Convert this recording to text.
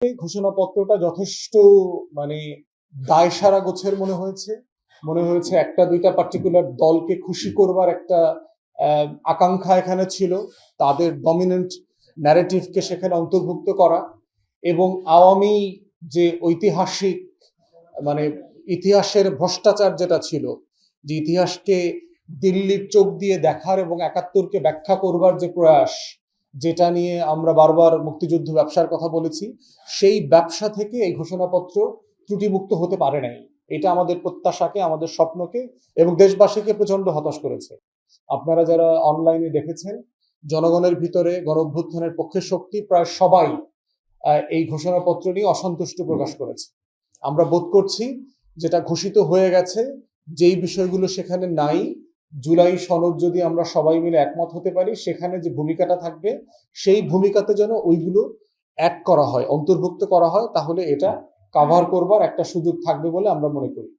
এই ঘোষণাপত্রটা যথেষ্ট মানে দায়সারা গোছের মনে হয়েছে একটা দুইটা পার্টিকুলার দলকে খুশি করবার একটা আকাঙ্ক্ষা এখানে ছিল, তাদের ডমিনেন্ট ন্যারেটিভকে সেখানে অন্তর্ভুক্ত করা এবং আওয়ামী যে ঐতিহাসিক মানে ইতিহাসের ভ্রষ্টাচার যেটা ছিল, যে ইতিহাসকে দিল্লির চোখ দিয়ে দেখার এবং একাত্তরকে ব্যাখ্যা করবার যে প্রয়াস, যেটা নিয়ে আমরা বারবার মুক্তিযুদ্ধ ব্যবসার কথা বলেছি, সেই ব্যবসা থেকে এই ঘোষণাপত্র ত্রুটিমুক্ত হতে পারে নাই। এটা আমাদের প্রত্যাশাকে, আমাদের স্বপ্নকে এবং দেশবাসীকে প্রচন্ড হতাশ করেছে। আপনারা যারা অনলাইনে দেখেছেন, জনগণের ভিতরে গণঅভ্যুত্থানের পক্ষে শক্তি প্রায় সবাই এই ঘোষণাপত্র নিয়ে অসন্তুষ্টি প্রকাশ করেছে। আমরা বোধ করছি যেটা ঘোষিত হয়ে গেছে, যেই বিষয়গুলো সেখানে নাই, জুলাই সনদ যদি আমরা সবাই মিলে একমত হতে পারি, সেখানে যে ভূমিকাটা থাকবে সেই ভূমিকাতে যেন ওইগুলো অ্যাড করা হয়, অন্তর্ভুক্ত করা হয়, তাহলে এটা কাভার করবার একটা সুযোগ থাকবে বলে আমরা মনে করি।